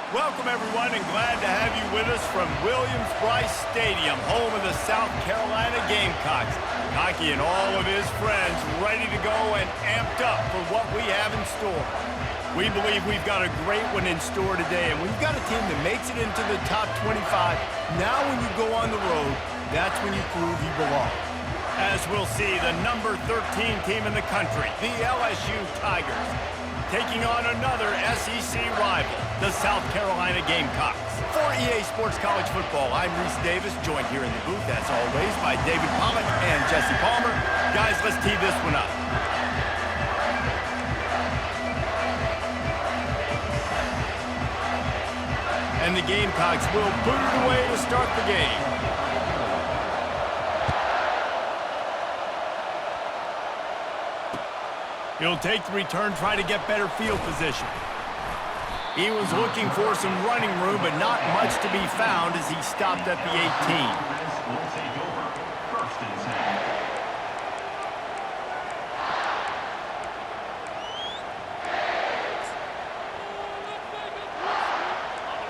Welcome, everyone, and glad to have you with us from Williams-Brice Stadium, home of the South Carolina Gamecocks. Hockey and all of his friends ready to go and amped up for what we have in store. We believe we've got a great one in store today, and we've got a team that makes it into the top 25. Now when you go on the road, that's when you prove you belong. As we'll see, the number 13 team in the country, the LSU Tigers, taking on another SEC rival, the South Carolina Gamecocks. For EA Sports College Football, I'm Reese Davis, joined here in the booth, as always, by David Pollock and Jesse Palmer. Guys, let's tee this one up. And the Gamecocks will boot it away to start the game. He'll take the return, try to get better field position. He was looking for some running room, but not much to be found as he stopped at the 18.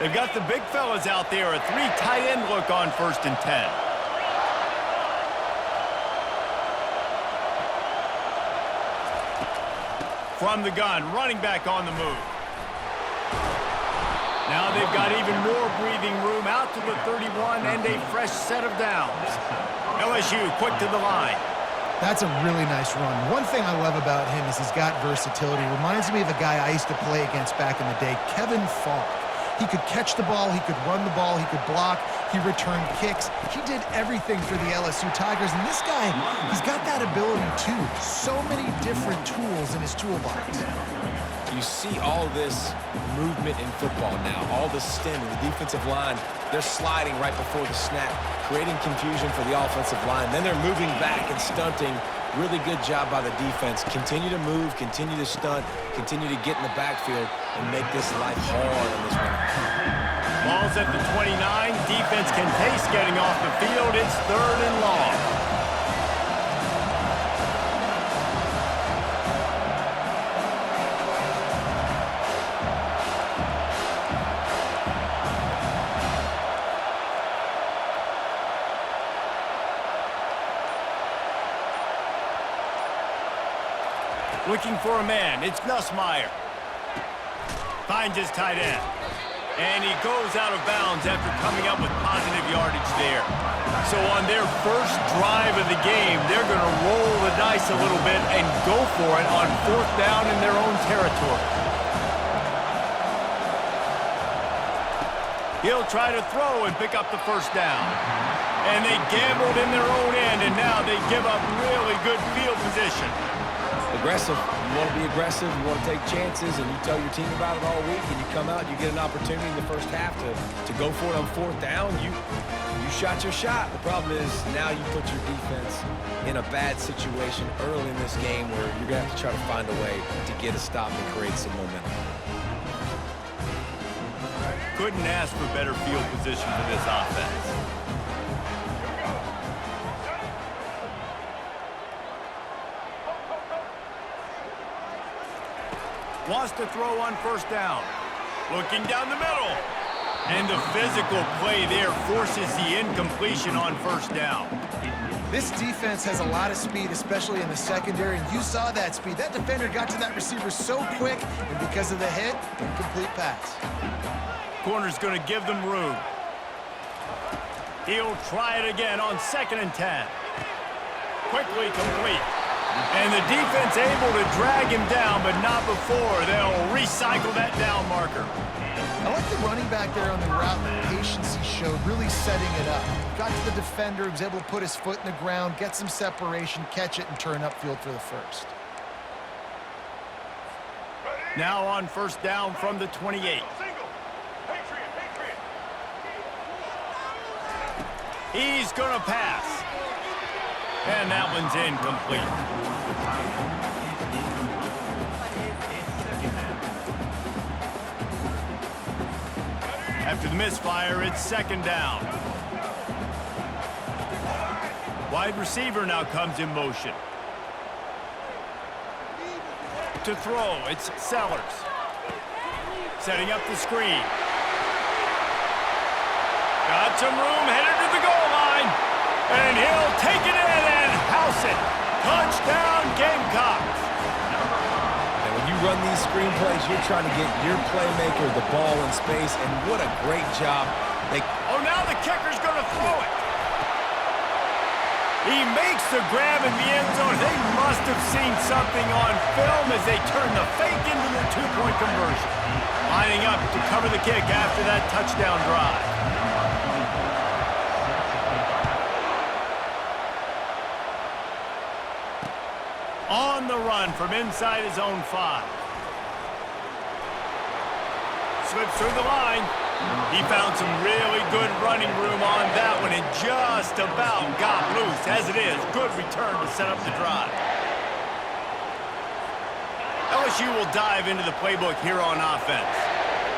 They've got the big fellas out there, a three tight end look on 1st and 10. From the gun, running back on the move. Now they've got even more breathing room out to the 31 and a fresh set of downs. LSU quick to the line. That's a really nice run. One thing I love about him is he's got versatility. Reminds me of a guy I used to play against back in the day, Kevin Falk. He could catch the ball, he could run the ball, he could block, he returned kicks. He did everything for the LSU Tigers, and this guy, he's got that ability too. So many different tools in his toolbox. You see all this movement in football now, all the stem, the defensive line, they're sliding right before the snap, creating confusion for the offensive line. Then they're moving back and stunting. Really good job by the defense. Continue to move, continue to stunt, continue to get in the backfield and make this life hard on this one. Ball's at the 29. Defense can taste getting off the field. It's 3rd and long. Looking for a man, it's Nussmeier. Finds his tight end. And he goes out of bounds after coming up with positive yardage there. So on their first drive of the game, they're going to roll the dice a little bit and go for it on 4th down in their own territory. He'll try to throw and pick up the 1st down. And they gambled in their own end, and now they give up really good field position. Aggressive. You want to be aggressive, you want to take chances, and you tell your team about it all week, and you come out, you get an opportunity in the first half to go for it on 4th down. You shot your shot. The problem is now you put your defense in a bad situation early in this game where you're going to have to try to find a way to get a stop and create some momentum. Couldn't ask for better field position for this offense. Wants to throw on 1st down. Looking down the middle. And the physical play there forces the incompletion on 1st down. This defense has a lot of speed, especially in the secondary, and you saw that speed. That defender got to that receiver so quick, and because of the hit, incomplete pass. Corner's going to give them room. He'll try it again on 2nd and 10. Quickly complete. And the defense able to drag him down, but not before. They'll recycle that down marker. I like the running back there on the route, the patience he showed, really setting it up. Got to the defender, he was able to put his foot in the ground, get some separation, catch it, and turn upfield for the 1st. Now on 1st down from the 28. He's going to pass. And that one's incomplete. After the misfire, it's 2nd down. Wide receiver now comes in motion. To throw, it's Sellers. Setting up the screen. Got some room, headed to the goal line. And he'll take it in and house it. Touchdown, Gamecocks. And when you run these screen plays, you're trying to get your playmaker the ball in space, and what a great job. Oh, now the kicker's going to throw it. He makes the grab in the end zone. They must have seen something on film as they turn the fake into the two-point conversion. Lining up to cover the kick after that touchdown drive. On the run from inside his own 5. Slips through the line. He found some really good running room on that one and just about got loose. As it is, good return to set up the drive. LSU will dive into the playbook here on offense.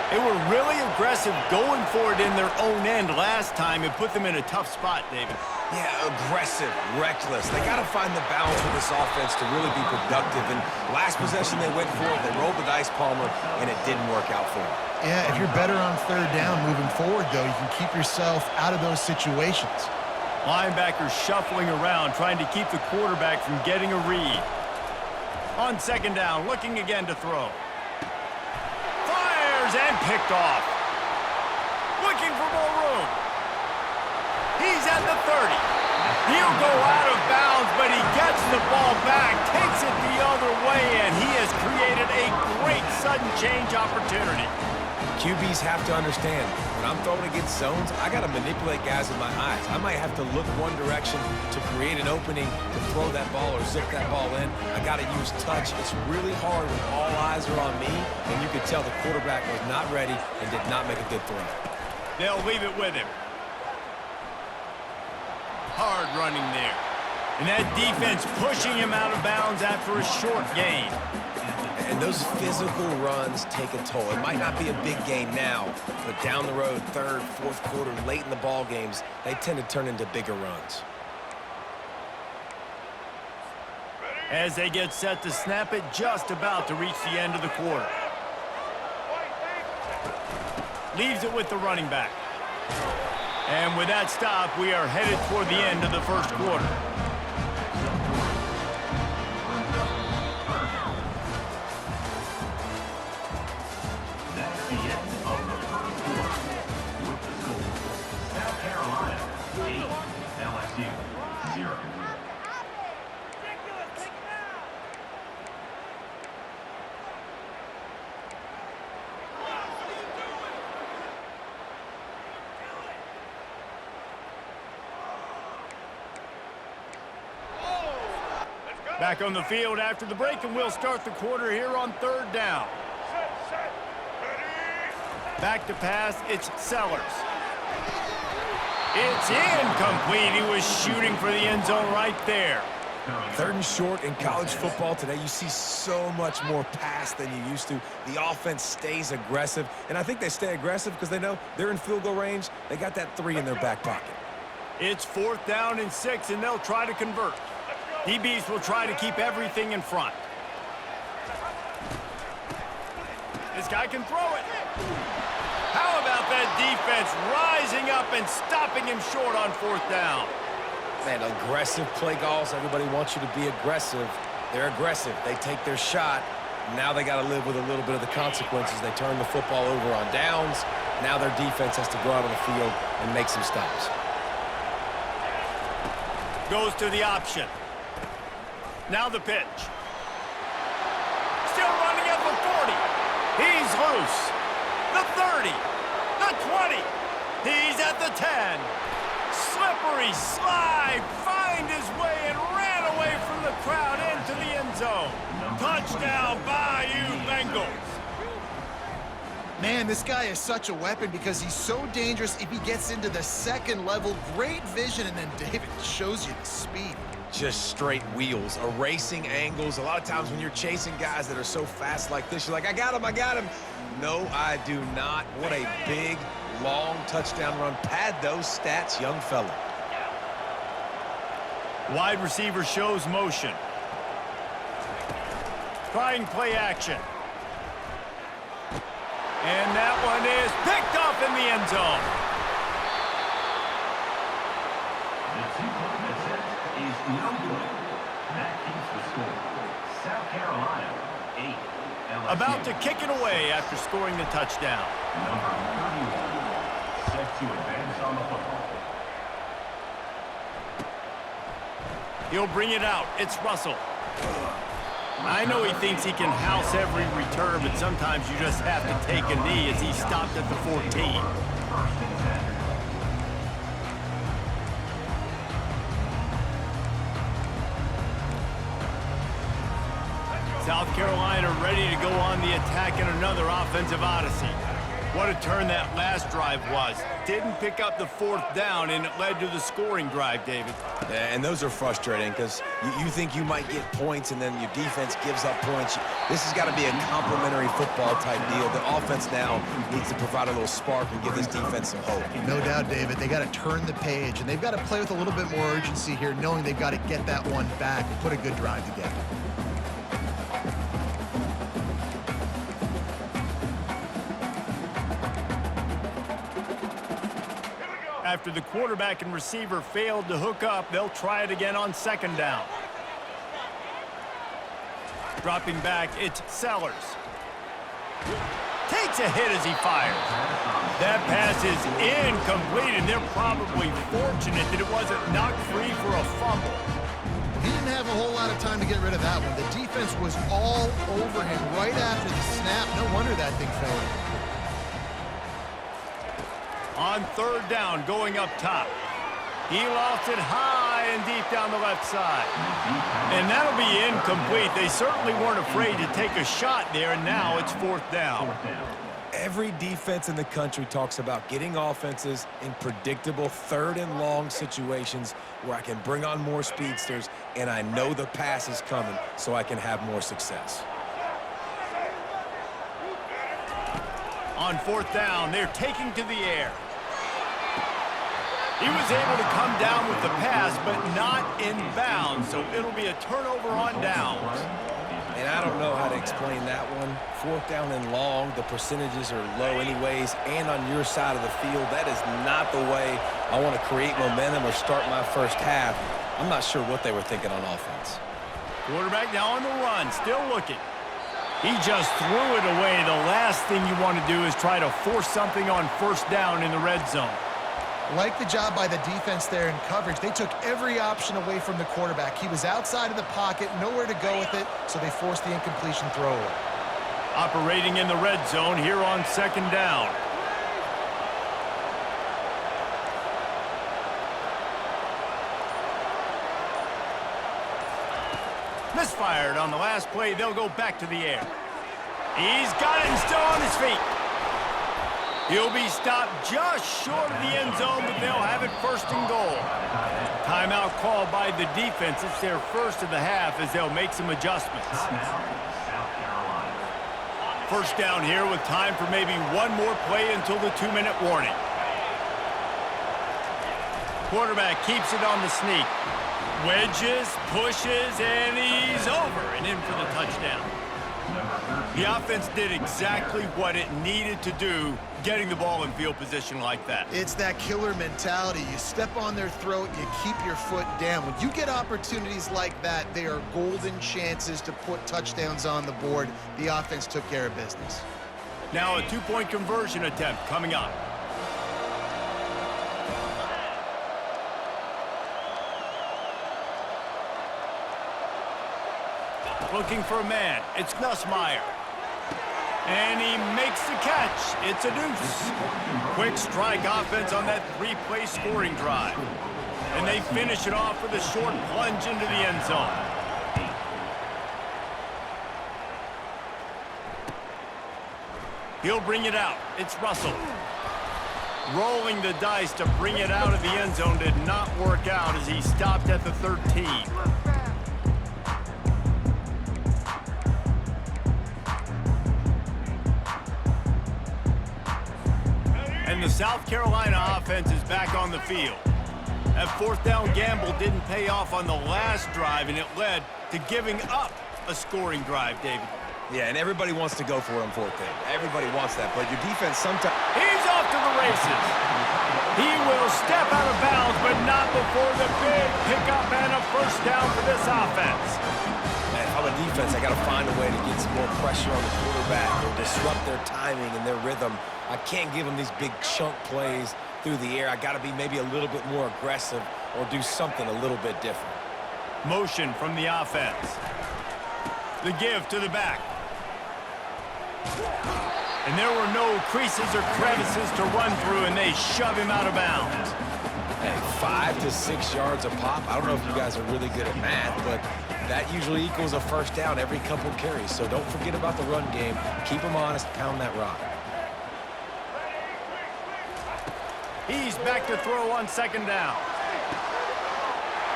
They were really aggressive going for it in their own end last time and put them in a tough spot, David. Yeah, aggressive, reckless. They got to find the balance with this offense to really be productive. And last possession they went for it, they rolled the dice, Palmer, and it didn't work out for them. Yeah, if you're better on third down moving forward, though, you can keep yourself out of those situations. Linebackers shuffling around, trying to keep the quarterback from getting a read. On second down, looking again to throw. Fires and picked off. Looking for more room. He's at the 30. He'll go out of bounds, but he gets the ball back, takes it the other way, and he has created a great sudden change opportunity. QBs have to understand, when I'm throwing against zones, I got to manipulate guys with my eyes. I might have to look one direction to create an opening to throw that ball or zip that ball in. I got to use touch. It's really hard when all eyes are on me, and you could tell the quarterback was not ready and did not make a good throw. They'll leave it with him. Hard running there. And that defense pushing him out of bounds after a short gain. And those physical runs take a toll. It might not be a big game now, but down the road, third, fourth quarter, late in the ball games, they tend to turn into bigger runs. As they get set to snap it, just about to reach the end of the quarter. Leaves it with the running back. And with that stop, we are headed toward the end of the first quarter. That's the end of the first quarter. With the score, South Carolina 8, LSU 0. Back on the field after the break, and we'll start the quarter here on third down. Back to pass, it's Sellers. It's incomplete. He was shooting for the end zone right there. Third and short in college football today, you see so much more pass than you used to. The offense stays aggressive, and I think they stay aggressive because they know they're in field goal range. They got that 3 in their back pocket. It's 4th down and 6, and they'll try to convert. DBs will try to keep everything in front. This guy can throw it. How about that defense rising up and stopping him short on 4th down? Man, aggressive play calls. Everybody wants you to be aggressive. They're aggressive. They take their shot. Now they got to live with a little bit of the consequences. They turn the football over on downs. Now their defense has to go out on the field and make some stops. Goes to the option. Now the pitch. Still running at the 40. He's loose. The 30. The 20. He's at the 10. Slippery slide. Find his way and ran away from the crowd into the end zone. Touchdown, Bayou Bengals. Man, this guy is such a weapon because he's so dangerous if he gets into the second level. Great vision, and then David shows you the speed. Just straight wheels, erasing angles. A lot of times when you're chasing guys that are so fast like this, you're like, I got him, I got him. No, I do not. What a big, long touchdown run. Pad those stats, young fella. Wide receiver shows motion. Trying play action. And that one is picked up in the end zone. No good. That keeps the score. South Carolina, 8. LSU. About to kick it away after scoring the touchdown. Number 31. Set to advance on the football. He'll bring it out. It's Russell. I know he thinks he can house every return, but sometimes you just have to take a knee as he stopped at the 14. First and 10. South Carolina ready to go on the attack in another offensive odyssey. What a turn that last drive was. Didn't pick up the 4th down, and it led to the scoring drive, David. Yeah, and those are frustrating because you think you might get points and then your defense gives up points. This has got to be a complimentary football type deal. The offense now needs to provide a little spark and give this defense some hope. No doubt, David. They got to turn the page, and they've got to play with a little bit more urgency here, knowing they've got to get that one back and put a good drive together. After the quarterback and receiver failed to hook up, they'll try it again on 2nd down. Dropping back, it's Sellers. Takes a hit as he fires. That pass is incomplete, and they're probably fortunate that it wasn't knocked free for a fumble. He didn't have a whole lot of time to get rid of that one. The defense was all over him right after the snap. No wonder that thing fell in. On 3rd down, going up top. He lost it high and deep down the left side. And that'll be incomplete. They certainly weren't afraid to take a shot there, and now it's 4th down. Every defense in the country talks about getting offenses in predictable 3rd and long situations where I can bring on more speedsters, and I know the pass is coming so I can have more success. On 4th down, they're taking to the air. He was able to come down with the pass, but not in bounds, so it'll be a turnover on downs. And I don't know how to explain that one. 4th down and long, the percentages are low anyways, and on your side of the field, that is not the way I want to create momentum or start my first half. I'm not sure what they were thinking on offense. Quarterback now on the run, still looking. He just threw it away. The last thing you want to do is try to force something on 1st down in the red zone. Like the job by the defense there in coverage. They took every option away from the quarterback. He was outside of the pocket, nowhere to go with it, so they forced the incompletion throw away. Operating in the red zone here on 2nd down. Misfired on the last play. They'll go back to the air. He's got it and still on his feet. He'll be stopped just short of the end zone, but they'll have it 1st and goal. Timeout called by the defense. It's their first of the half as they'll make some adjustments. 1st down here with time for maybe one more play until the 2-minute warning. Quarterback keeps it on the sneak. Wedges, pushes, and he's over and in for the touchdown. The offense did exactly what it needed to do, getting the ball in field position like that. It's that killer mentality. You step on their throat, you keep your foot down. When you get opportunities like that, they are golden chances to put touchdowns on the board. The offense took care of business. Now a 2-point conversion attempt coming up. Looking for a man. It's Nussmeier. And he makes the catch. It's a deuce. Quick strike offense on that 3-play scoring drive. And they finish it off with a short plunge into the end zone. He'll bring it out. It's Russell. Rolling the dice to bring it out of the end zone did not work out as he stopped at the 13. And the South Carolina offense is back on the field. That 4th down gamble didn't pay off on the last drive, and it led to giving up a scoring drive, David. Yeah, and everybody wants to go for it on fourth down. Everybody wants that, but your defense sometimes... He's off to the races. He will step out of bounds, but not before the big pickup and a first down for this offense. Man, if I'm a defense, I got to find a way to get some more pressure on the quarterback or disrupt their timing and their rhythm. I can't give them these big chunk plays through the air. I got to be maybe a little bit more aggressive or do something a little bit different. Motion from the offense. The give to the back. And there were no creases or crevices to run through, and they shove him out of bounds. Hey, 5 to 6 yards a pop. I don't know if you guys are really good at math, but that usually equals a first down every couple carries. So don't forget about the run game. Keep them honest, pound that rock. He's back to throw on second down.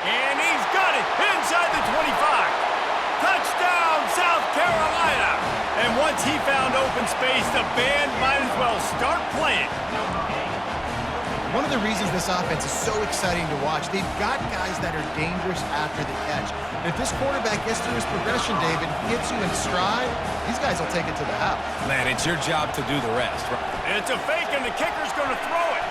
And he's got it inside the 25. Touchdown, South Carolina! And once he found open space, the band might as well start playing. One of the reasons this offense is so exciting to watch, they've got guys that are dangerous after the catch. And if this quarterback gets through his progression, David, hits you in stride, these guys will take it to the house. Man, it's your job to do the rest, right? It's a fake, and the kicker's going to throw it.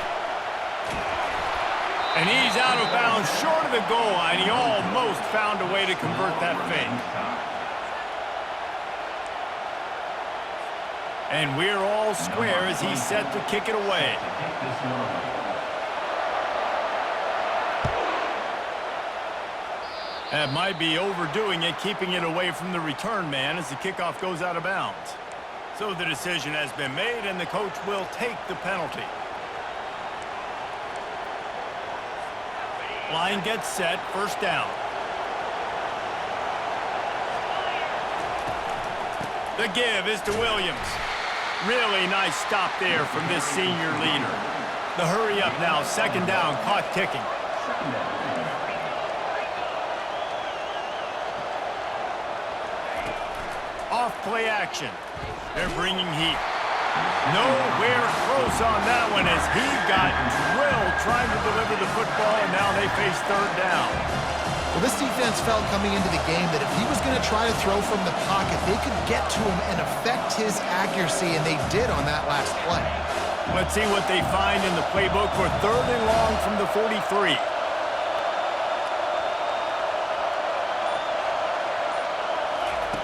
And he's out of bounds short of the goal line. He almost found a way to convert that fake. And we're all square as he's set to kick it away. That might be overdoing it, keeping it away from the return man as the kickoff goes out of bounds. So the decision has been made, and the coach will take the penalty. Line gets set, first down. The give is to Williams. Really nice stop there from this senior leader. The hurry up now, second down, clock ticking. Off play action. They're bringing heat. Nowhere close on that one as he got drilled trying to deliver the football, and now they face third down. Well, this defense felt coming into the game that if he was going to try to throw from the pocket, they could get to him and affect his accuracy, and they did on that last play. Let's see what they find in the playbook for third and long from the 43.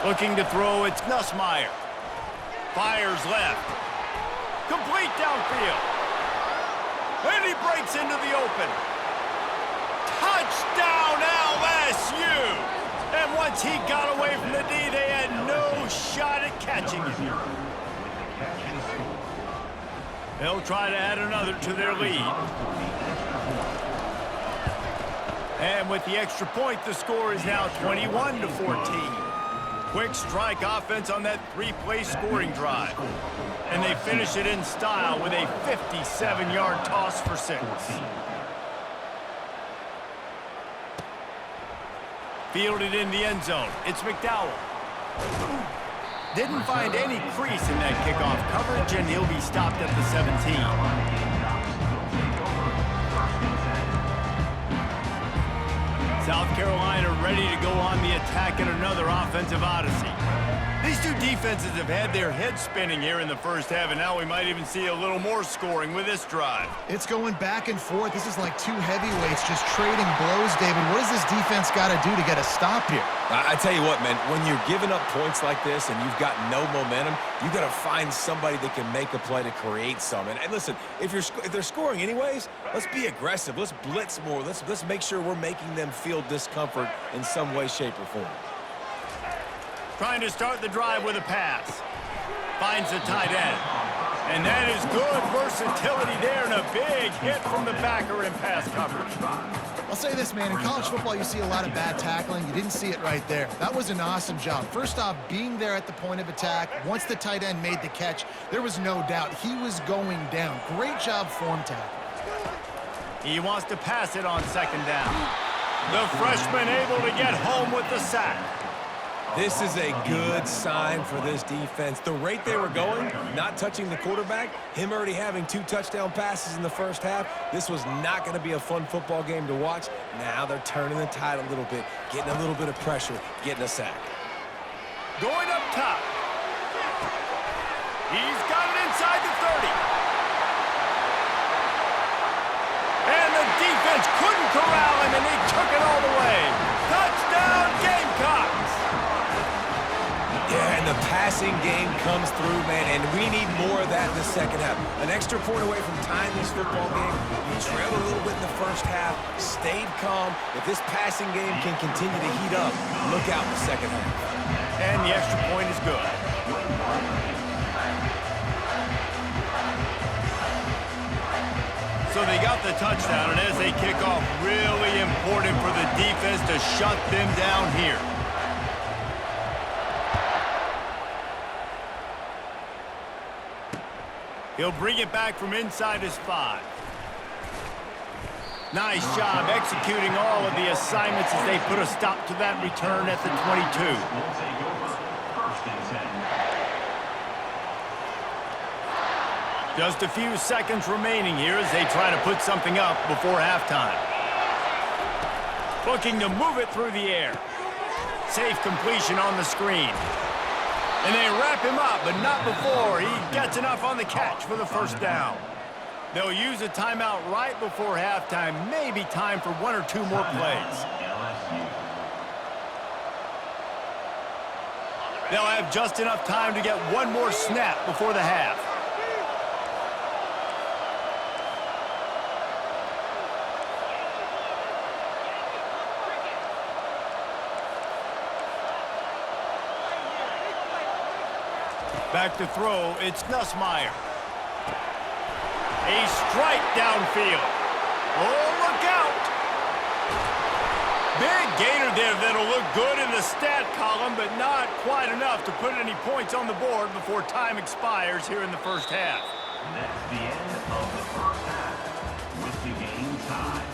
Looking to throw, it's Nussmeier. Fires left. Complete downfield. And he breaks into the open. Touchdown, LSU! And once he got away from the D, they had no shot at catching him. They'll try to add another to their lead. And with the extra point, the score is now 21-14. Quick strike offense on that three-play scoring drive. And they finish it in style with a 57-yard toss for 6. Fielded in the end zone. It's McDowell. Didn't find any crease in that kickoff coverage, and he'll be stopped at the 17. South Carolina ready to go on the attack in another offensive odyssey. These two defenses have had their heads spinning here in the first half, and now we might even see a little more scoring with this drive. It's going back and forth. This is like two heavyweights just trading blows, David. What does this defense got to do to get a stop here? I tell you what, man, when you're giving up points like this and you've got no momentum, you got to find somebody that can make a play to create some. And listen, if they're scoring anyways, let's be aggressive. Let's blitz more. Let's make sure we're making them feel discomfort in some way, shape, or form. Trying to start the drive with a pass. Finds the tight end. And that is good versatility there, and a big hit from the backer in pass coverage. I'll say this, man. In college football, you see a lot of bad tackling. You didn't see it right there. That was an awesome job. First off, being there at the point of attack. Once the tight end made the catch, there was no doubt he was going down. Great job form tackle. He wants to pass it on second down. The freshman able to get home with the sack. This is a good sign for this defense. The rate they were going, not touching the quarterback, him already having 2 touchdown passes in the first half, this was not going to be a fun football game to watch. Now they're turning the tide a little bit, getting a little bit of pressure, getting a sack. Going up top. He's got it inside the 30. And the defense couldn't corral him, and he took it all the way. Touchdown, Gamecocks! Yeah, and the passing game comes through, man, and we need more of that in the second half. An extra point away from tying this football game. You trailed a little bit in the first half, stayed calm. If this passing game can continue to heat up, look out in the second half. And the extra point is good. So they got the touchdown, and as they kick off, really important for the defense to shut them down here. He'll bring it back from inside his 5. Nice job executing all of the assignments as they put a stop to that return at the 22. Will take over. First and 10. Just a few seconds remaining here as they try to put something up before halftime. Looking to move it through the air. Safe completion on the screen. And they wrap him up, but not before he gets enough on the catch for the first down. They'll use a timeout right before halftime. Maybe time for 1 or 2 more plays. LSU. They'll have just enough time to get 1 more snap before the half. Back to throw, it's Nussmeier. A strike downfield. Oh, look out! Big gainer there that'll look good in the stat column, but not quite enough to put any points on the board before time expires here in the first half. That's the end of the first half with the game tied.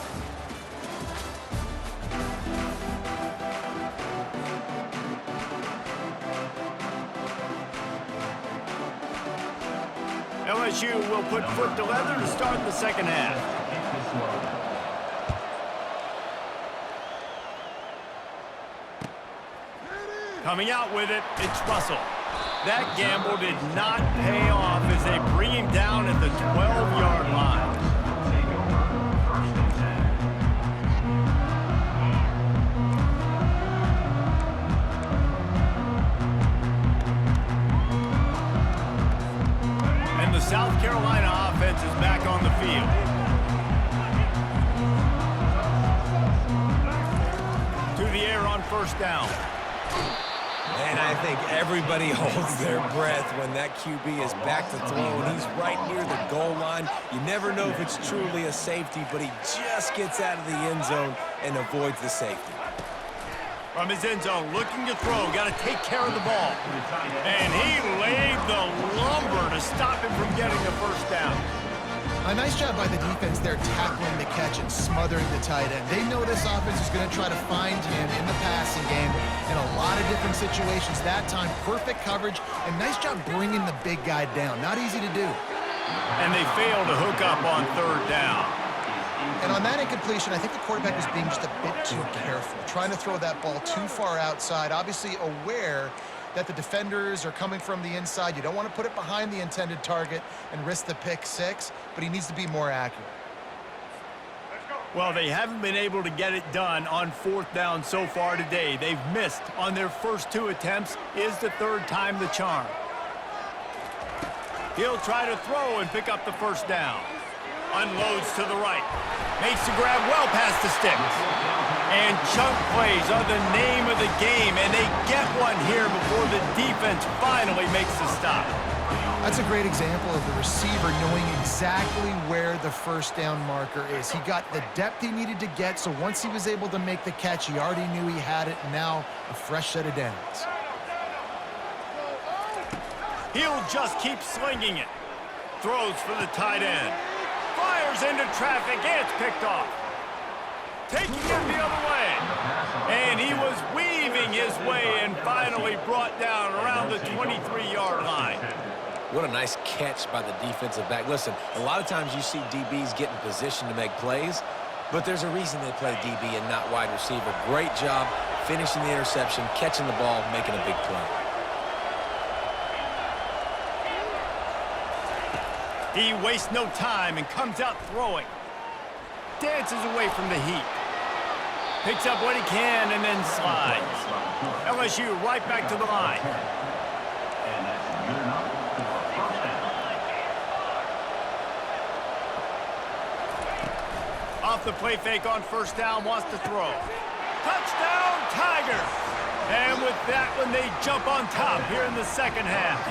LSU will put foot to leather to start the second half. Coming out with it, it's Russell. That gamble did not pay off as they bring him down at the 12-yard line. Take over. First and 10. And the South Carolina offense is back on the field. To the air on first down. And I think everybody holds their breath when that QB is back to throw, and he's right near the goal line. You never know if it's truly a safety, but he just gets out of the end zone and avoids the safety. From his end zone, looking to throw, got to take care of the ball. And he laid the lumber to stop him from getting the first down. A nice job by the defense there tackling the catch and smothering the tight end. They know this offense is going to try to find him in the passing game in a lot of different situations. That time, perfect coverage, and nice job bringing the big guy down. Not easy to do. And they fail to hook up on third down. And on that incompletion, I think the quarterback was being just a bit too careful, trying to throw that ball too far outside, obviously aware that the defenders are coming from the inside. You don't want to put it behind the intended target and risk the pick six, but he needs to be more accurate. Well, they haven't been able to get it done on fourth down so far today. They've missed on their first 2 attempts. Is the third time the charm? He'll try to throw and pick up the first down. Unloads to the right. Makes the grab well past the sticks. And chunk plays are the name of the game, and they get one here before the defense finally makes the stop. That's a great example of the receiver knowing exactly where the first down marker is. He got the depth he needed to get, so once he was able to make the catch, he already knew he had it, and now a fresh set of downs. He'll just keep slinging it. Throws for the tight end. Fires into traffic, and it's picked off. Taking it the other way. And he was weaving his way and finally brought down around the 23-yard line. What a nice catch by the defensive back. Listen, a lot of times you see DBs get in position to make plays, but there's a reason they play DB and not wide receiver. Great job finishing the interception, catching the ball, making a big play. He wastes no time and comes out throwing. Dances away from the heat. Picks up what he can and then slides. LSU right back to the line. And that's good enough for a first down. Off the play fake on first down, wants to throw. Touchdown, Tigers! And with that one, they jump on top here in the second half.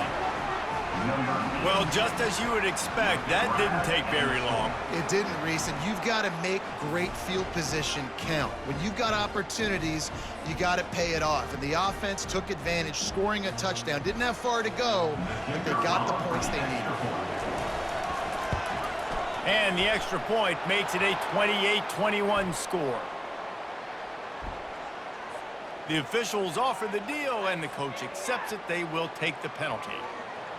Well, just as you would expect, that didn't take very long. It didn't, Reese, and you've got to make great field position count. When you've got opportunities, you got to pay it off. And the offense took advantage, scoring a touchdown. Didn't have far to go, but they got the points they needed. And the extra point makes it a 28-21 score. The officials offer the deal, and the coach accepts it. They will take the penalty.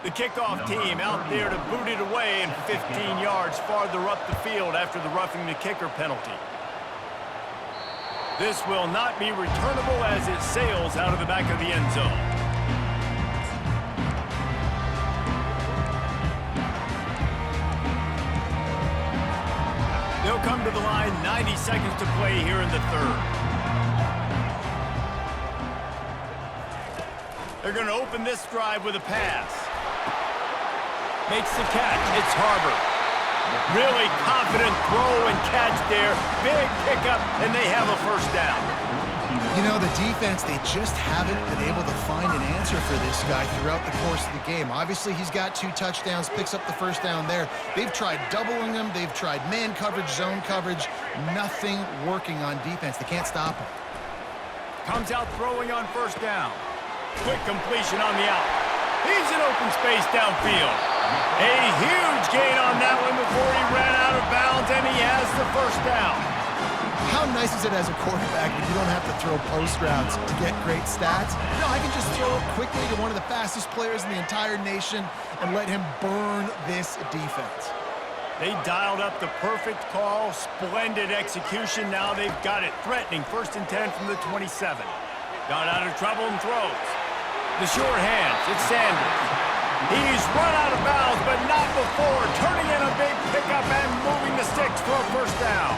The kickoff team out there to boot it away and 15 yards farther up the field after the roughing the kicker penalty. This will not be returnable as it sails out of the back of the end zone. They'll come to the line, 90 seconds to play here in the third. They're going to open this drive with a pass. Makes the catch. It's Harbor. Really confident throw and catch there. Big pickup, and they have a first down. You know, the defense, they just haven't been able to find an answer for this guy throughout the course of the game. Obviously, he's got 2 touchdowns, picks up the first down there. They've tried doubling him. They've tried man coverage, zone coverage. Nothing working on defense. They can't stop him. Comes out throwing on first down. Quick completion on the out. He's in open space downfield. A huge gain on that one before he ran out of bounds, and he has the first down. How nice is it as a quarterback when you don't have to throw post routes to get great stats? No, I can just throw it quickly to one of the fastest players in the entire nation and let him burn this defense. They dialed up the perfect call, splendid execution. Now they've got it threatening. 1st and 10 from the 27. Got out of trouble and throws. The sure hands, it's Sanders. He's run out of bounds, but not before. Turning in a big pickup and moving the sticks for a first down.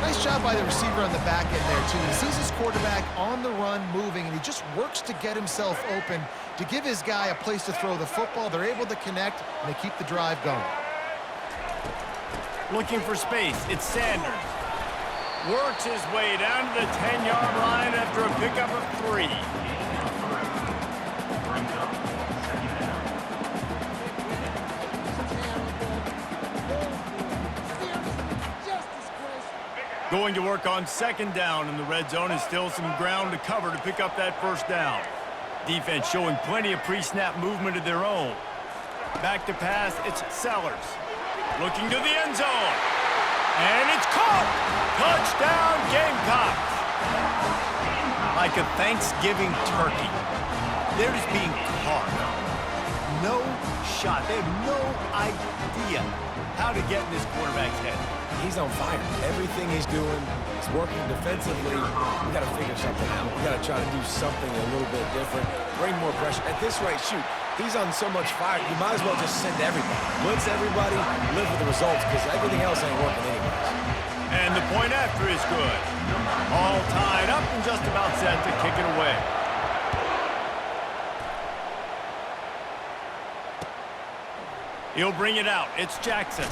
Nice job by the receiver on the back end there, too. He sees his quarterback on the run moving, and he just works to get himself open to give his guy a place to throw the football. They're able to connect, and they keep the drive going. Looking for space, it's Sanders. Works his way down to the 10-yard line after a pickup of 3. Going to work on 2nd down in the red zone, and still some ground to cover to pick up that first down. Defense showing plenty of pre-snap movement of their own. Back to pass, it's Sellers. Looking to the end zone. And it's caught! Touchdown, Gamecocks! Like a Thanksgiving turkey. They're just being carved. No shot. They have no idea how to get in this quarterback's head. He's on fire. Everything he's doing is working defensively. We got to figure something out. We got to try to do something a little bit different. Bring more pressure. At this rate, shoot, he's on so much fire, you might as well just send everybody. Blitz everybody, live with the results, because everything else ain't working anyways. And the point after is good. All tied up and just about set to kick it away. He'll bring it out. It's Jackson.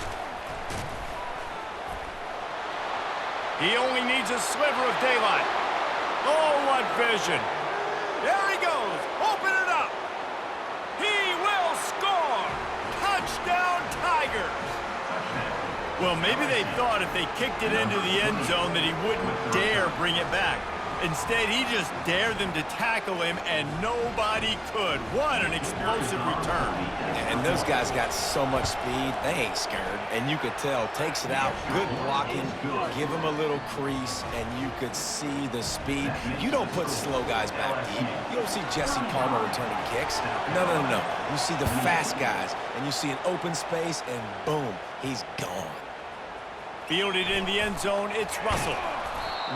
He only needs a sliver of daylight. Oh, what vision. There he goes. Open it up. He will score. Touchdown, Tigers. Well, maybe they thought if they kicked it into the end zone that he wouldn't dare bring it back. Instead, he just dared them to tackle him, and nobody could. What an explosive return. And those guys got so much speed, they ain't scared. And you could tell, takes it out, good blocking, give him a little crease, and you could see the speed. You don't put slow guys back deep. You don't see Jesse Palmer returning kicks. No, no, no. You see the fast guys, and you see an open space, and boom, he's gone. Fielded in the end zone, it's Russell.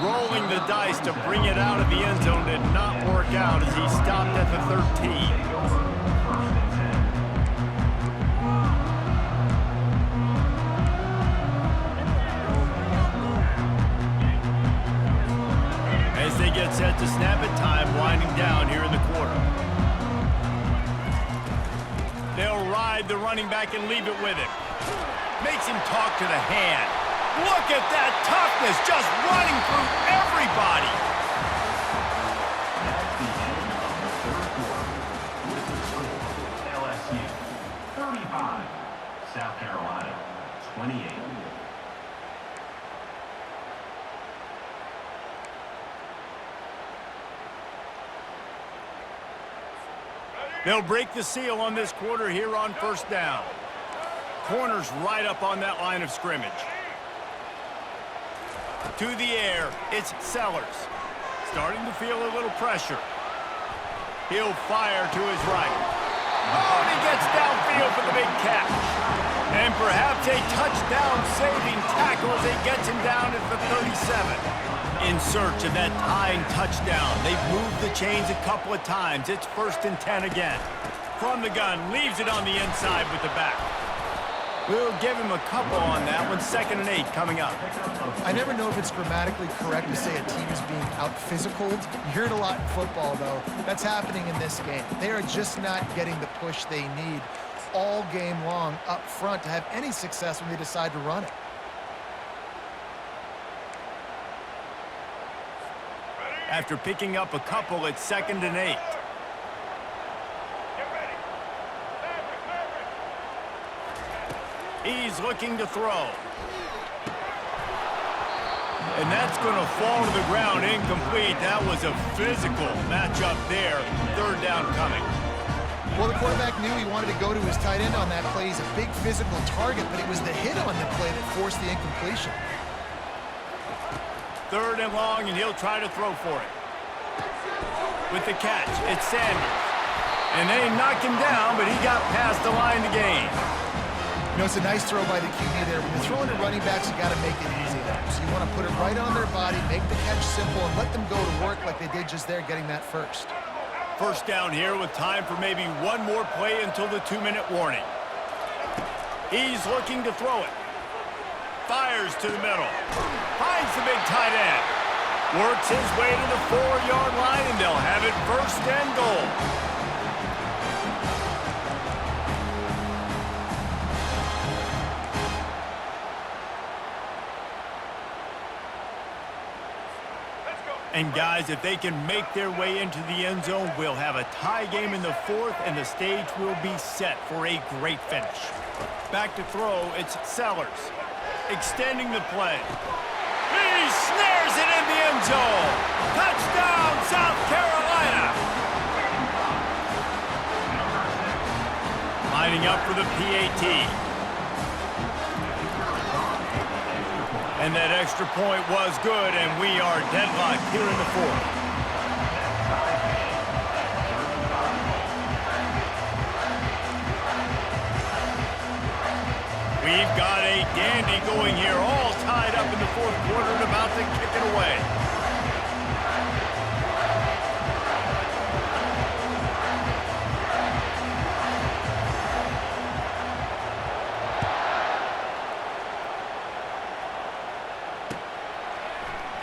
Rolling the dice to bring it out of the end zone did not work out as he stopped at the 13. inside the running back and leave it with him. Makes him talk to the hand. Look at that toughness, just running through everybody. That's the end of the third quarter. With the score, LSU 35, South Carolina 28. They'll break the seal on this quarter here on first down. Corners right up on that line of scrimmage. To the air, it's Sellers. Starting to feel a little pressure. He'll fire to his right. Oh, and he gets downfield for the big catch. And perhaps a touchdown-saving tackle as he gets him down at the 37. In search of that tying touchdown. They've moved the chains a couple of times. It's 1st and 10 again. From the gun, leaves it on the inside with the back. We'll give him a couple on that one. 2nd and 8 coming up. I never know if it's grammatically correct to say a team is being out-physicaled. You hear it a lot in football, though. That's happening in this game. They are just not getting the push they need all game long up front to have any success when they decide to run it. After picking up a couple, it's 2nd and 8. He's looking to throw. And that's going to fall to the ground incomplete. That was a physical matchup there. 3rd down coming. Well, the quarterback knew he wanted to go to his tight end on that play. He's a big physical target, but it was the hit on the play that forced the incompletion. 3rd and long, and he'll try to throw for it. With the catch, it's Sanders. And they knock him down, but he got past the line to gain. You know, it's a nice throw by the QB there. When you're throwing to running backs, you got to make it easy. So you want to put it right on their body, make the catch simple, and let them go to work like they did just there, getting that first. 1st down here with time for maybe one more play until the 2-minute warning. He's looking to throw it. Fires to the middle. Finds the big tight end. Works his way to the 4-yard line, and they'll have it 1st and goal. And guys, if they can make their way into the end zone, we'll have a tie game in the 4th, and the stage will be set for a great finish. Back to throw, it's Sellers. Extending the play. He snares it in the end zone. Touchdown, South Carolina. Lining up for the PAT. And that extra point was good, and we are deadlocked here in the 4th. We've got a dandy going here, all tied up in the 4th quarter and about to kick it away.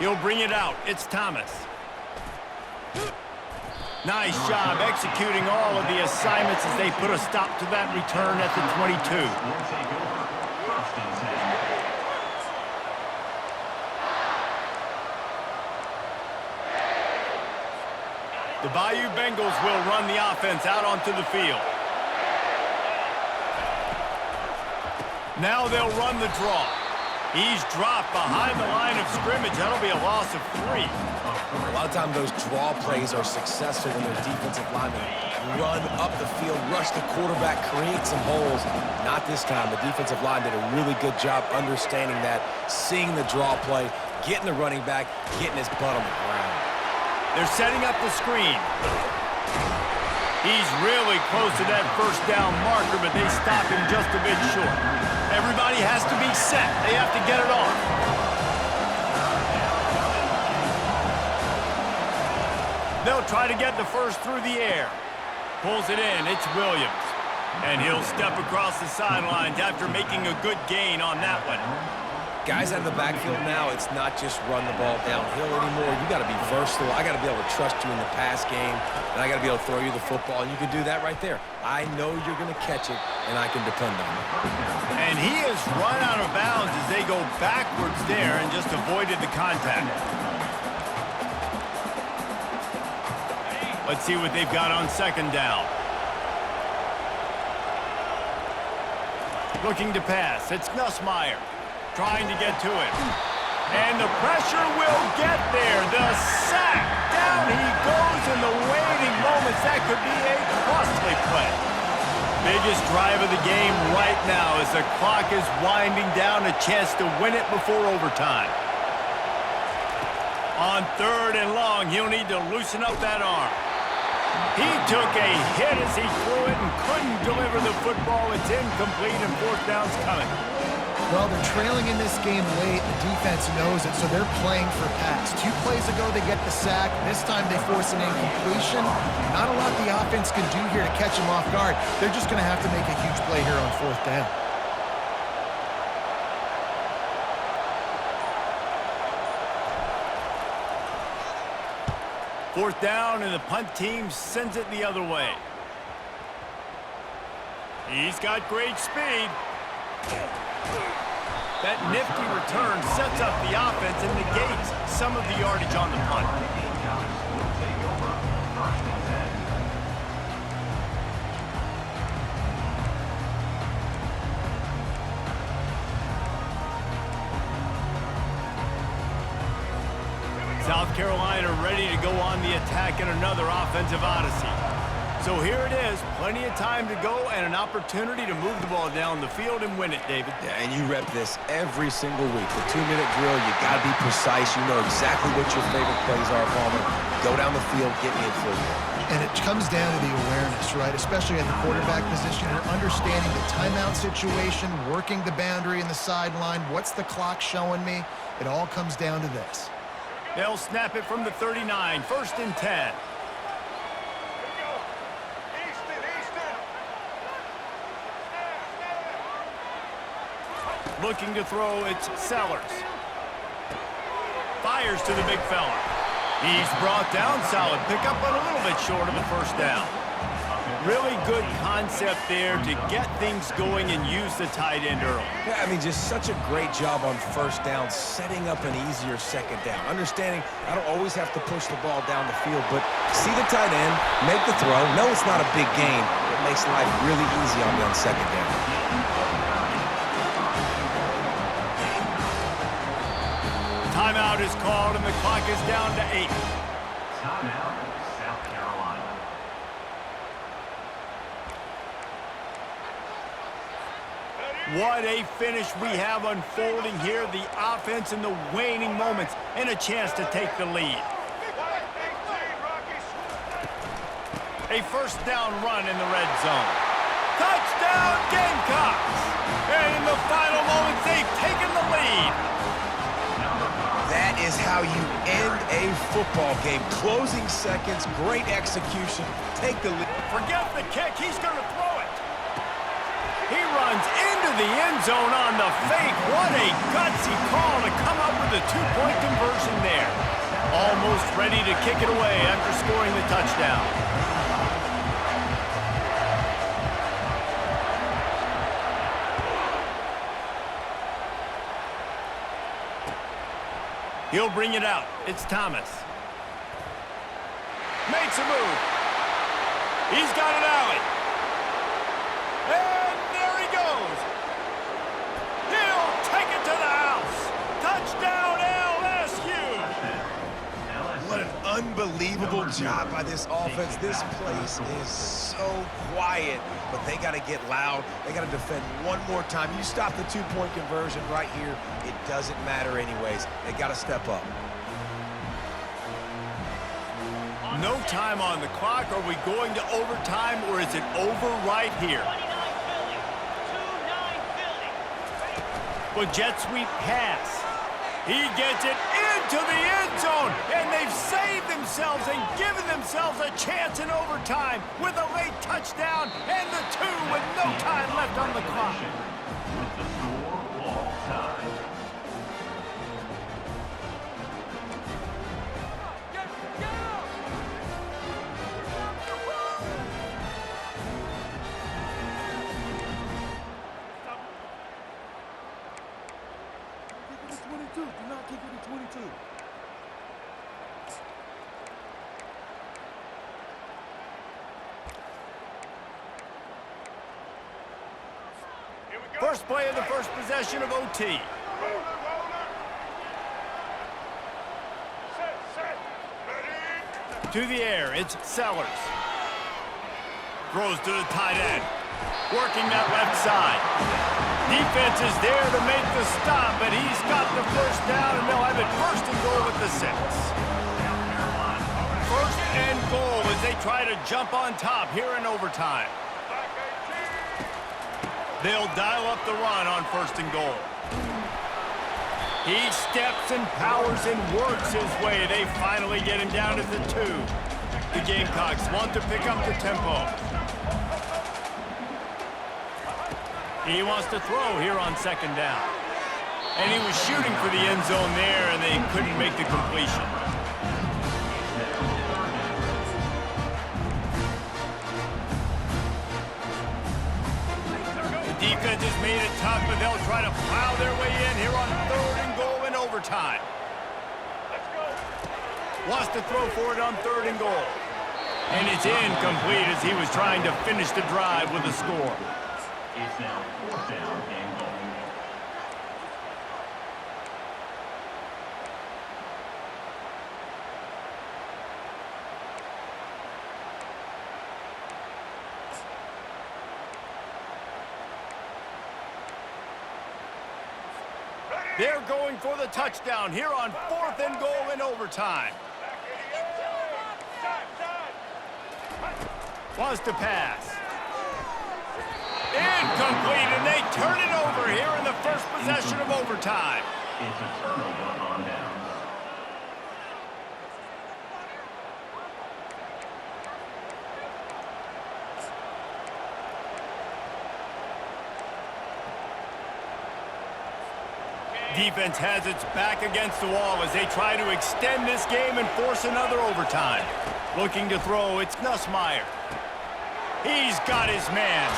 He'll bring it out. It's Thomas. Nice job executing all of the assignments as they put a stop to that return at the 22. The Bayou Bengals will run the offense out onto the field. Now they'll run the draw. He's dropped behind the line of scrimmage. That'll be a loss of 3. A lot of times those draw plays are successful when their defensive linemen run up the field, rush the quarterback, create some holes. Not this time. The defensive line did a really good job understanding that, seeing the draw play, getting the running back, getting his butt on the ground. They're setting up the screen. He's really close to that 1st down marker, but they stop him just a bit short. Everybody has to be set. They have to get it off. They'll try to get the first through the air. Pulls it in. It's Williams. And he'll step across the sidelines after making a good gain on that one. Guys out of the backfield now, it's not just run the ball downhill anymore. You got to be versatile. I got to be able to trust you in the pass game, and I got to be able to throw you the football, and you can do that right there. I know you're going to catch it, and I can depend on it. And he has run out of bounds as they go backwards there and just avoided the contact. Let's see what they've got on second down. Looking to pass. It's Nussmeier trying to get to it. And the pressure will get there. The sack. Down he goes in the waning moments. That could be a costly play. Biggest drive of the game right now as the clock is winding down. A chance to win it before overtime. On third and long, he'll need to loosen up that arm. He took a hit as he threw it and couldn't deliver the football. It's incomplete and fourth down's coming. Well, they're trailing in this game late. The defense knows it, so they're playing for pass. 2 plays ago, they get the sack. This time, they force an incompletion. Not a lot the offense can do here to catch them off guard. They're just going to have to make a huge play here on fourth down. Fourth down, and the punt team sends it the other way. He's got great speed. That nifty return sets up the offense and negates some of the yardage on the punt. South Carolina ready to go on the attack in another offensive odyssey. So here it is, plenty of time to go and an opportunity to move the ball down the field and win it, David. Yeah, and you rep this every single week. The 2-minute drill, you got to be precise. You know exactly what your favorite plays are, Palmer. Go down the field, get me in for you. And it comes down to the awareness, right? Especially at the quarterback position and understanding the timeout situation, working the boundary and the sideline. What's the clock showing me? It all comes down to this. They'll snap it from the 39, first and 10. Looking to throw, it's Sellers. Fires to the big fella. He's brought down, solid pickup, but a little bit short of the first down. Really good concept there to get things going and use the tight end early. Yeah, I mean, just such a great job on first down, setting up an easier second down. Understanding I don't always have to push the ball down the field, but see the tight end, make the throw. No, it's not a big gain. It makes life really easy on me on second down. Timeout is called, and the clock is down to 8. Timeout, South Carolina. What a finish we have unfolding here. The offense in the waning moments and a chance to take the lead. A first down run in the red zone. Touchdown Gamecocks! And in the final moments, they've taken the lead. That is how you end a football game. Closing seconds, great execution. Take the lead. Forget the kick. He's going to throw it. He runs into the end zone on the fake. What a gutsy call to come up with a 2-point conversion there. Almost ready to kick it away after scoring the touchdown. He'll bring it out. It's Thomas. Makes a move. He's got an alley. And there he goes. He'll take it to the house. Touchdown, LSU. What an unbelievable job by this offense. This place is so quiet, but they got to get loud. They got to defend one more time. You stop the 2-point conversion right here, it doesn't matter anyways. They got to step up. No time on the clock. Are we going to overtime, or is it over right here? Well, jet sweep pass. He gets it into the end zone, and they've saved themselves and given themselves a chance in overtime with a late touchdown and the 2 with no time left on the clock. With the score, all time. kick it to 22. First play of the first possession of OT. To the air, it's Sellers. Throws to the tight end. Working that left side. Defense is there to make the stop, but he's got the first down, and they'll have it first and goal at the 6. First and goal as they try to jump on top here in overtime. They'll dial up the run on first and goal. He steps and powers and works his way. They finally get him down to the 2. The Gamecocks want to pick up the tempo. He wants to throw here on second down. And he was shooting for the end zone there, and they couldn't make the completion. Defense has made it tough, but they'll try to plow their way in here on third and goal in overtime. Wants to throw for it on third and goal. And it's incomplete as he was trying to finish the drive with a score. It's now fourth down and goal. They're going for the touchdown here on fourth and goal in overtime. Wants to pass. Incomplete, and they turn it over here in the first possession of overtime. It's a turnover on downs. Defense has its back against the wall as they try to extend this game and force another overtime. Looking to throw, it's Nussmeier. He's got his man.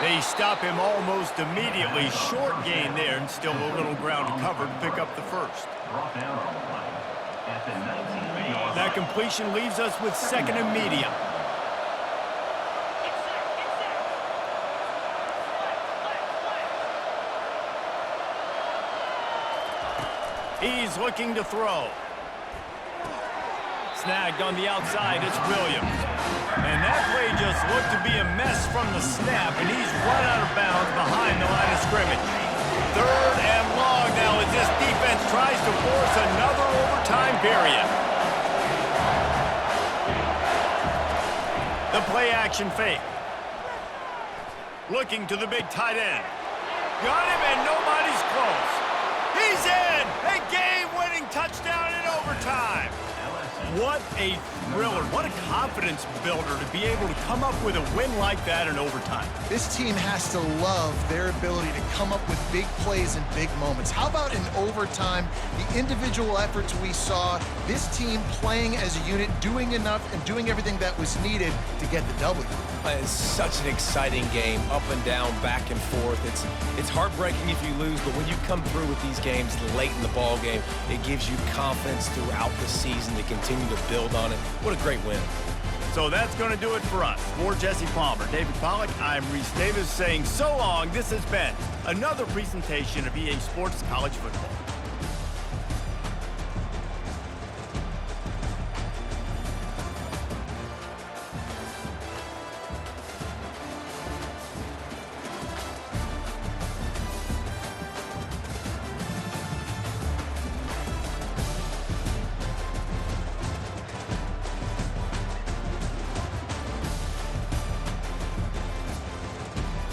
They stop him almost immediately. Short gain there, and still a little ground to cover to pick up the first. Brought down on the play at the 19-yard. That completion leaves us with second and medium. He's looking to throw. Snagged on the outside, it's Williams. And that play just looked to be a mess from the snap, and he's run out of bounds behind the line of scrimmage. Third and long now as this defense tries to force another overtime period. The play action fake. Looking to the big tight end. Got him, and nobody's close. He's in! A game-winning touchdown in overtime. What a thriller. What a confidence builder to be able to come up with a win like that in overtime. This team has to love their ability to come up with big plays and big moments. How about in overtime, the individual efforts we saw, this team playing as a unit, doing enough and doing everything that was needed to get the W. It's such an exciting game, up and down, back and forth. It's heartbreaking if you lose, but when you come through with these games late in the ball game, it gives you confidence throughout the season to continue to build on it. What a great win. So that's going to do it for us. For Jesse Palmer, David Pollack, I'm Reese Davis saying so long. This has been another presentation of EA Sports College Football.